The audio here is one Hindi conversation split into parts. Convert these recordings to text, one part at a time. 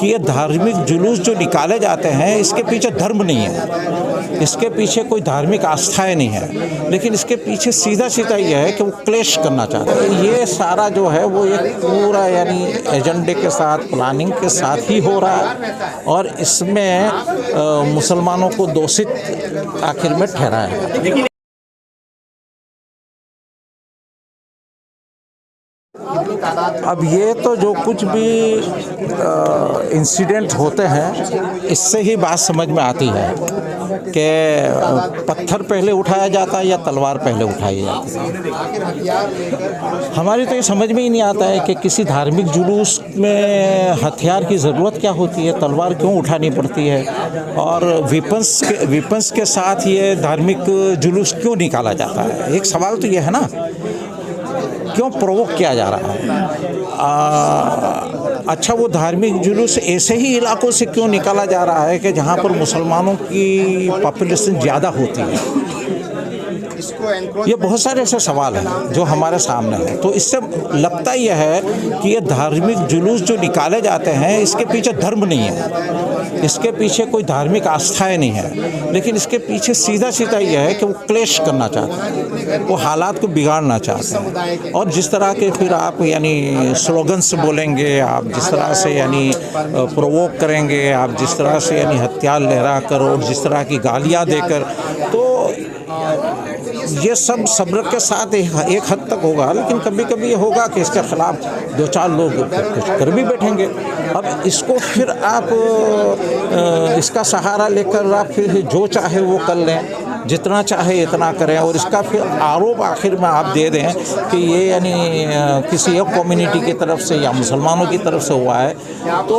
कि ये धार्मिक जुलूस जो निकाले जाते हैं इसके पीछे धर्म नहीं है, इसके पीछे कोई धार्मिक आस्थाएं नहीं है, लेकिन इसके पीछे सीधा सीधा ये है कि वो क्लेश करना चाहते हैं। ये सारा जो है वो एक पूरा यानी एजेंडे के साथ, प्लानिंग के साथ ही हो रहा है और इसमें मुसलमानों को दोषित आखिर में ठहराया है। अब ये तो जो कुछ भी इंसिडेंट होते हैं इससे ही बात समझ में आती है कि पत्थर पहले उठाया जाता है या तलवार पहले उठाई जाती है। हमारी तो ये समझ में ही नहीं आता है कि किसी धार्मिक जुलूस में हथियार की ज़रूरत क्या होती है, तलवार क्यों उठानी पड़ती है और विपन्स के साथ ये धार्मिक जुलूस क्यों निकाला जाता है। एक सवाल तो ये है ना, क्यों प्रोवोक किया जा रहा है। अच्छा, वो धार्मिक जुलूस ऐसे ही इलाकों से क्यों निकाला जा रहा है कि जहाँ पर मुसलमानों की पॉपुलेशन ज़्यादा होती है। ये बहुत सारे ऐसे सवाल हैं जो हमारे सामने हैं। तो इससे लगता यह है कि ये धार्मिक जुलूस जो निकाले जाते हैं इसके पीछे धर्म नहीं है, इसके पीछे कोई धार्मिक आस्थाएं नहीं है, लेकिन इसके पीछे सीधा सीधा यह है कि वो क्लेश करना चाहते हैं, वो हालात को बिगाड़ना चाहते हैं। और जिस तरह के फिर आप यानी स्लोगन्स बोलेंगे, आप जिस तरह से यानी प्रोवोक करेंगे, आप जिस तरह से यानी हथियार लहरा कर और जिस तरह की गालियाँ देकर, तो ये सब सब्र के साथ एक हद तक होगा, लेकिन कभी कभी ये होगा कि इसके खिलाफ दो चार लोग कुछ कर भी बैठेंगे। अब इसको फिर आप इसका सहारा लेकर आप फिर जो चाहे वो कर लें, जितना चाहे इतना करें और इसका फिर आरोप आखिर में आप दे दें कि ये यानी किसी एक कम्युनिटी की तरफ से या मुसलमानों की तरफ से हुआ है, तो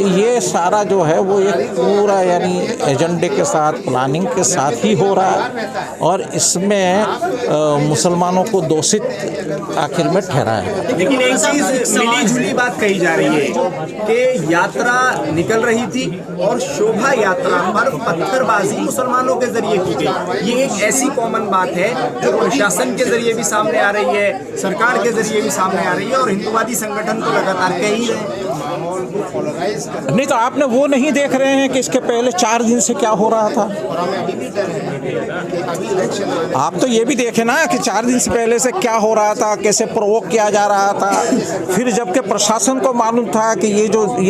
ये सारा जो है वो एक पूरा यानी एजेंडे के साथ, प्लानिंग के साथ ही हो रहा है और इसमें मुसलमानों को दोषित आखिर में ठहराया है। लेकिन एक चीज मिली जुली बात कही जा रही है कि यात्रा निकल रही थी और शोभा यात्रा पर पत्थरबाजी मुसलमानों के जरिए की गई। ये एक ऐसी कॉमन बात है जो प्रशासन के जरिए भी सामने आ रही है, सरकार के जरिए भी सामने आ रही है और हिंदुवादी संगठन तो लगातार कह ही रहे। नहीं तो आपने वो नहीं देख रहे हैं कि इसके पहले 4 दिन से क्या हो रहा था। आप तो ये भी देखे ना कि 4 दिन से पहले से क्या हो रहा था, कैसे प्रोवोक किया जा रहा था। फिर जबकि प्रशासन को मालूम था कि ये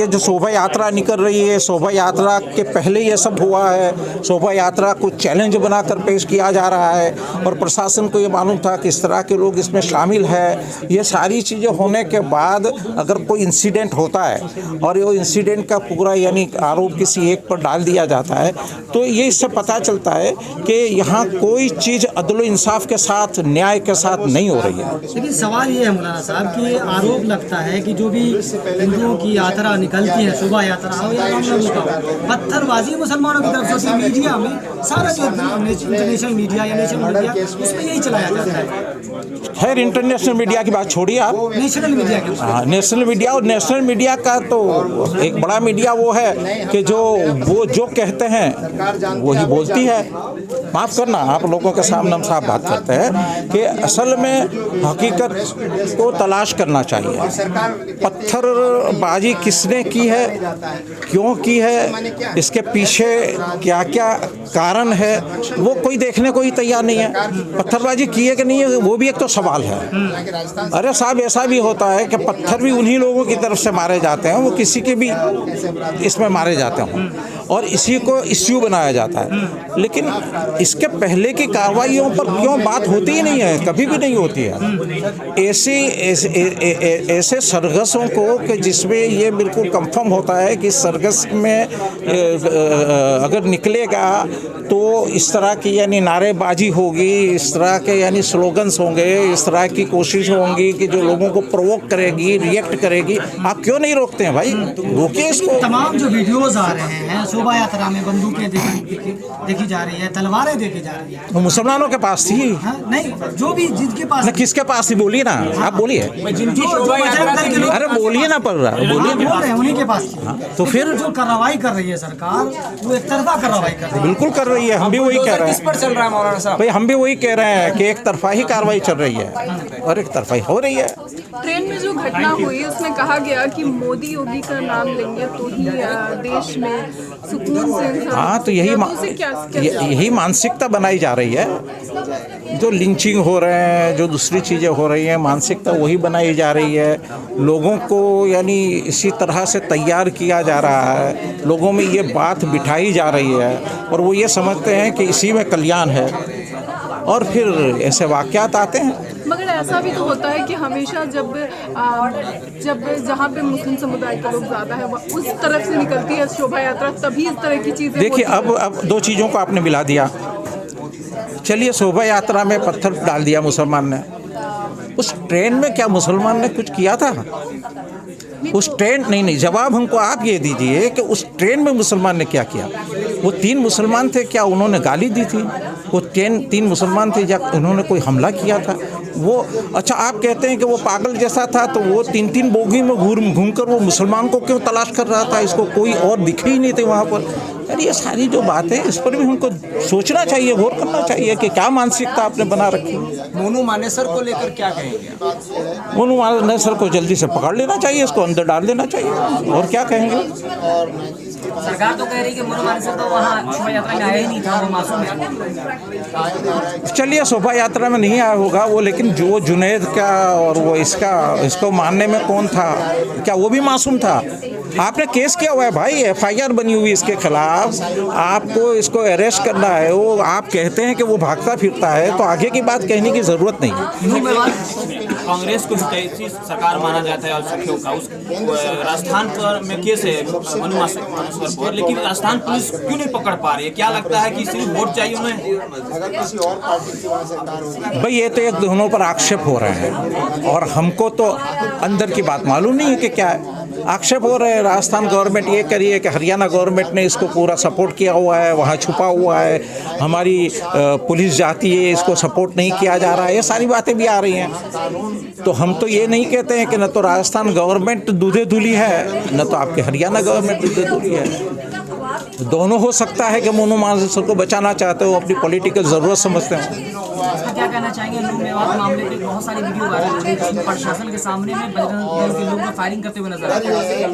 जो शोभा यात्रा निकल रही है, शोभा यात्रा के पहले ये सब हुआ है, शोभा यात्रा को चैलेंज बनाकर पेश किया जा रहा है और प्रशासन को ये मालूम था कि इस तरह के लोग इसमें शामिल है। ये सारी चीज़ें होने के बाद अगर कोई इंसिडेंट होता है और ये इंसिडेंट का पूरा यानी आरोप किसी एक पर डाल दिया जाता है, तो ये इससे पता चलता है कि यहाँ कोई चीज़ अदल इंसाफ के साथ, न्याय के साथ नहीं हो रही है। लेकिन सवाल ये है मौलाना साहब कि आरोप लगता है कि जो भी हिंदुओं की यात्रा निकलती है, शोभा यात्रा हो या पत्थरबाजी मुसलमानों की तरफ से मीडिया में सारा जो इंटरनेशनल मीडिया या नेशनल मीडिया उसमें यही चलाया जाता है। खैर, इंटरनेशनल मीडिया की बात छोड़िए आप, नेशनल मीडिया के नेशनल मीडिया और नेशनल मीडिया का तो एक बड़ा मीडिया वो है कि वो जो कहते हैं वही बोलती है। माफ़ करना, आप लोगों के सामने हम साफ बात करते हैं कि असल में हकीकत को तलाश करना चाहिए। पत्थरबाजी किसने की है, क्यों की है, इसके पीछे क्या क्या कारण है, वो कोई देखने को ही तैयार नहीं है। पत्थरबाजी की है कि नहीं है वो भी एक तो सवाल है। अरे साहब, ऐसा भी होता है कि पत्थर भी उन्हीं लोगों की तरफ से मारे जाते हैं, वो किसी के भी इसमें मारे जाते हों और इसी को इश्यू बनाया जाता है। लेकिन इसके पहले की कार्रवाइयों पर क्यों बात होती ही नहीं है, कभी भी नहीं होती है। ऐसे सरगसों को कि जिसमें ये बिल्कुल कंफर्म होता है कि सरगस में अगर निकलेगा तो इस तरह की यानी नारेबाजी होगी, इस तरह के यानी स्लोगन्स होंगे, इस तरह की कोशिश होंगी कि जो लोगों को प्रोवोक करेगी, रिएक्ट करेगी। आप क्यों नहीं रोकते हैं भाई, रोकिए इसको। तमाम जो वीडियोस आ रहे हैं, शोभा यात्रा में बंदूकें देखी जा रही है, तलवारें नहीं देखी जा रही है। वो मुसलमानों के पास थी हाँ, नहीं, जो भी जिनके पास ना, किसके पास थी बोलिए ना, आप बोलिए। जिनकी जो शोभा बजरंग यात्रा दल के थी, लोग अरे बोलिए ना, पर बोलिए बोल रहे हैं उन्हीं के पास थी। तो फिर लेकिन जो कार्रवाई कर रही है सरकार, वो एक तरफा कार्रवाई कर रही है। बिल्कुल कर रही है, हम भी वही कह रहे किस हैं पर चल रहा है मौलाना साहब? भाई, हम भी वही कह रहे हैं कि एक तरफा ही कार्रवाई चल रही है और एक तरफा ही हो रही है। ट्रेन में जो घटना हुई उसमें कहा गया कि मोदी योगी का नाम लेंगे तो ही देश में सुकून से इंसान। हाँ, तो यही तो उसे क्या यही मानसिकता बनाई जा रही है। जो लिंचिंग हो रहे हैं, जो दूसरी चीज़ें हो रही हैं, मानसिकता वही बनाई जा रही है। लोगों को यानी इसी तरह से तैयार किया जा रहा है, लोगों में ये बात बिठाई जा रही है और वो ये समझते हैं कि इसी में कल्याण है और फिर ऐसे वाक़यात आते हैं। मगर ऐसा भी तो होता है कि हमेशा जब जहाँ पे मुस्लिम समुदाय का लोग ज़्यादा है उस तरफ से निकलती है शोभा यात्रा, तभी इस तरह की चीज़ें देखिए, होती हैं। अब दो चीज़ों को आपने मिला दिया। चलिए, शोभा यात्रा में पत्थर डाल दिया मुसलमान ने, उस ट्रेन में क्या मुसलमान ने कुछ किया था? उस ट्रेन नहीं, जवाब हमको आप ये दीजिए कि उस ट्रेन में मुसलमान ने क्या किया? वो 3 मुसलमान थे, क्या उन्होंने गाली दी थी? वो 3 मुसलमान थे, या उन्होंने कोई हमला किया था? वो अच्छा, आप कहते हैं कि वो पागल जैसा था, तो वो 3 बोगी में घूम कर वो मुसलमान को क्यों तलाश कर रहा था? इसको कोई और दिखे ही नहीं थे वहाँ पर। यार, ये सारी जो बात है, इस पर भी हमको सोचना चाहिए, गौर करना चाहिए कि क्या मानसिकता आपने बना रखी है। मोनू मानेसर को लेकर क्या कहेंगे? मोनू मानेसर को जल्दी से पकड़ लेना चाहिए, इसको अंदर डाल देना चाहिए, और क्या कहेंगे। सरकार तो कह रही है कि मोनू मानेसर तो वहाँ शोभा यात्रा में आया ही नहीं था, वो मासूम है। चलिए, शोभा यात्रा में नहीं आया होगा वो, लेकिन जो जुनैद का और वो इसको मानने में कौन था? क्या वो भी मासूम था? आपने केस किया हुआ है भाई, FIR बनी हुई इसके खिलाफ, आपको इसको अरेस्ट करना है। वो आप कहते हैं कि वो भागता फिरता है, तो आगे की बात कहने की ज़रूरत नहीं है। कांग्रेस को कैसी सरकार माना जाता है और सखियों का उस राजस्थान पर में केस है मोनू मानेसर पर, लेकिन राजस्थान पुलिस क्यों नहीं पकड़ पा रही है? क्या लगता है कि सिर्फ वोट चाहिए उन्हें? भाई, ये तो एक दोनों पर आक्षेप हो रहे हैं और हमको तो अंदर की बात मालूम नहीं है कि क्या है। आक्षेप हो रहे हैं, राजस्थान गवर्नमेंट ये करी है कि हरियाणा गवर्नमेंट ने इसको पूरा सपोर्ट किया हुआ है, वहाँ छुपा हुआ है, हमारी पुलिस जाती है, इसको सपोर्ट नहीं किया जा रहा है, ये सारी बातें भी आ रही हैं। तो हम तो ये नहीं कहते हैं कि न तो राजस्थान गवर्नमेंट दूधे धुली है, न तो आपके हरियाणा गवर्नमेंट दूधे धुली है। दोनों हो सकता है कि मोनू मानेसर को बचाना चाहते हो, अपनी पॉलिटिकल ज़रूरत समझते हैं। इसका क्या कहना चाहेंगे? लोग मेवात मामले पे बहुत सारी वीडियो वायरल हो रही है जिसमें प्रशासन के सामने में बजरंग दल के लोग फायरिंग करते हुए नजर आ रहे हैं।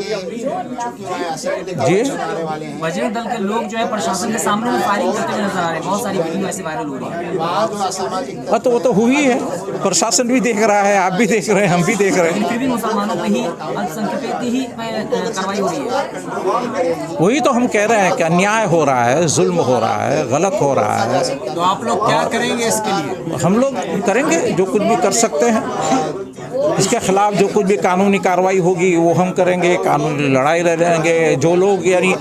जी, बजरंग दल के लोग जो है प्रशासन के सामने में फायरिंग करते हुए नजर आ रहे हैं, बहुत सारी वीडियो ऐसे वायरल हो रही है। तो वो तो हुई है, प्रशासन भी देख रहा है, आप भी देख रहे हैं, हम भी देख रहे हैं। फिर भी मुसलमानों पे ही, अल्पसंख्यक पे ही कार्रवाई हो रही है। वही तो हम कह रहे हैं कि अन्याय हो रहा है, जुल्म हो रहा है, गलत हो रहा है। तो आप लोग क्या करेंगे इसके लिए? हम लोग करेंगे जो कुछ भी कर सकते हैं, इसके खिलाफ जो कुछ भी कानूनी कार्रवाई होगी वो हम करेंगे, कानूनी लड़ाई लड़ेंगे। जो लोग यानी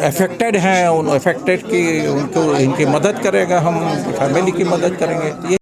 अफेक्टेड हैं, उन अफेक्टेड की उनको इनकी मदद करेंगे, हम फैमिली की मदद करेंगे।